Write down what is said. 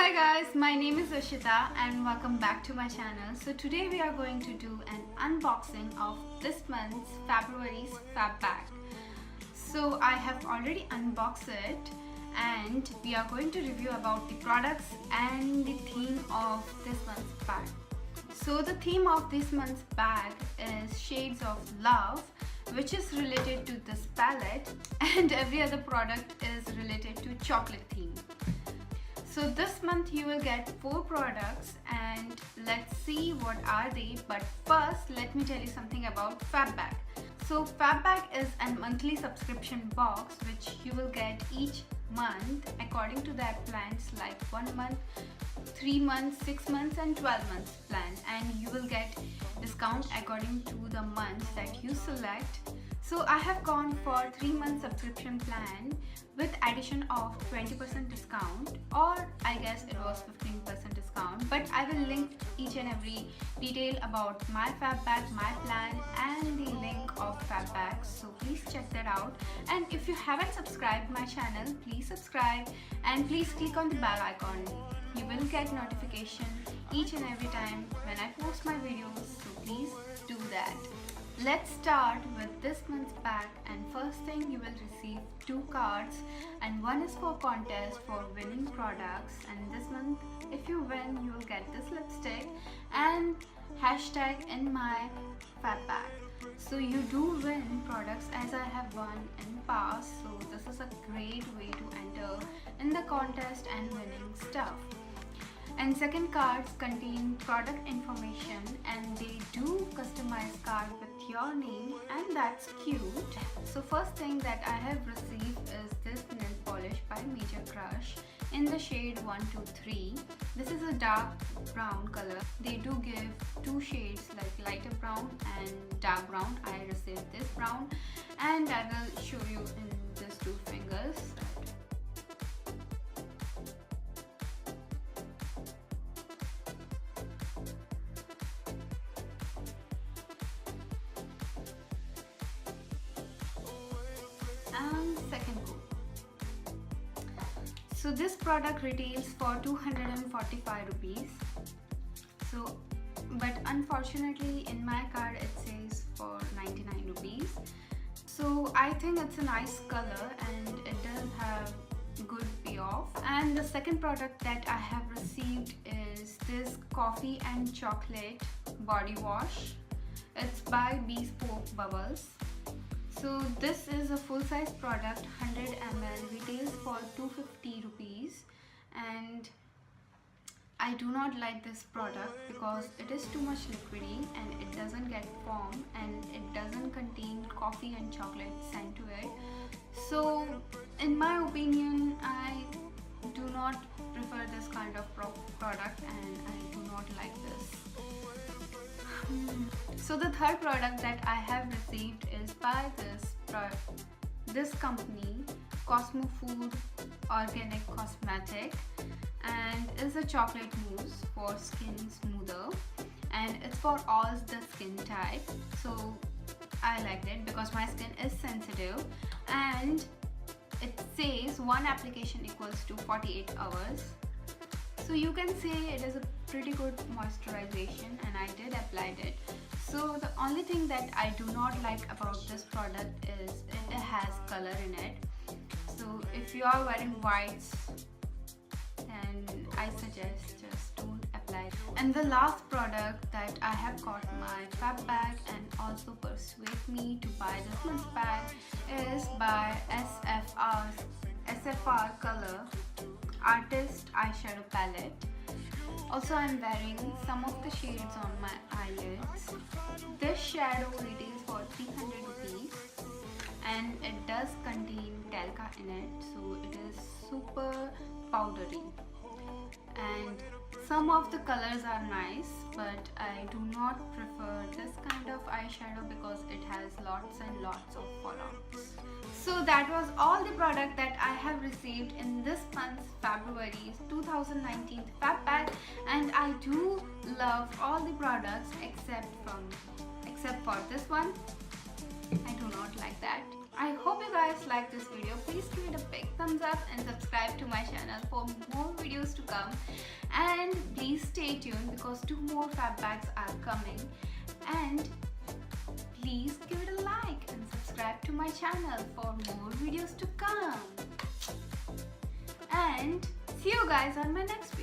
Hi guys, my name is Ishita and welcome back to my channel. So today we are going to do an unboxing of this month's February's Fab Bag. So I have already unboxed it and we are going to review about the products and the theme of this month's bag. So the theme of this month's bag is Shades of Love, which is related to this palette, and every other product is related to chocolate theme. So this month you will get 4 products and let's see what are they. But first let me tell you something about fabbag. So fabbag is a monthly subscription box which you will get each month according to their plans, like 1 month, 3 months, 6 months and 12 months plan, and you will get discount according to the month that you select. So I have gone for 3 month subscription plan with addition of 20% discount, or I guess it was 15% discount, but I will link each and every detail about my fab bag, my plan and the link of fab bags, so please check that out. And if you haven't subscribed my channel, please subscribe and please click on the bell icon. You will get notification each and every time when I post my videos, so please do that. Let's start with this month's bag, and first thing you will receive 2 cards, and one is for contest for winning products, and this month if you win you will get this lipstick and hashtag in my fab bag. So you do win products as I have won in past, so this is a great way to enter in the contest and winning stuff. And second cards contain product information and they do customize card with your name, and that's cute. So first thing that I have received is this nail polish by Major Crush in the shade 123. This is a dark brown color. They do give 2 shades, like lighter brown and dark brown. I received this brown and I will show you in these 2 fingers. And second coat. So this product retails for 245 rupees. So but unfortunately in my card it says for 99 rupees. So I think it's a nice color and it does have good payoff. And the second product that I have received is this coffee and chocolate body wash. It's by Bespoke Bubbles. So this is a full size product, 100 ml, retails for 250 rupees, and I do not like this product because it is too much liquidy and it doesn't get foam and it doesn't contain coffee and chocolate scent to it. So in my opinion, I do not prefer this kind of product and I do not like this. So the third product that I have received is by this company, Cosmo Food Organic Cosmetic, and is a chocolate mousse for skin smoother, and it's for all the skin type. So I liked it because my skin is sensitive, and it says 1 application equals to 48 hours. So you can say it is a pretty good moisturization and I did apply it. So the only thing that I do not like about this product is it has color in it. So if you are wearing whites, then I suggest just don't apply it. And the last product that I have got my fab bag and also persuade me to buy this month's bag is by SFR Color Artist Eyeshadow Palette. Also I'm wearing some of the shades on my eyelids. This shadow retails for 300 rupees and it does contain talca in it, so it is super powdery. And some of the colors are nice, but I do not prefer this kind of eyeshadow because it has lots and lots of fallouts. So that was all the product that I have received in this month's February's 2019 Fab Bag, and I do love all the products except for this one. I do not like that. I hope you guys like this video. Please give it a big thumbs up and subscribe to my channel for more videos to come. And please stay tuned because 2 more fab bags are coming. And please give it a like and subscribe to my channel for more videos to come. And see you guys on my next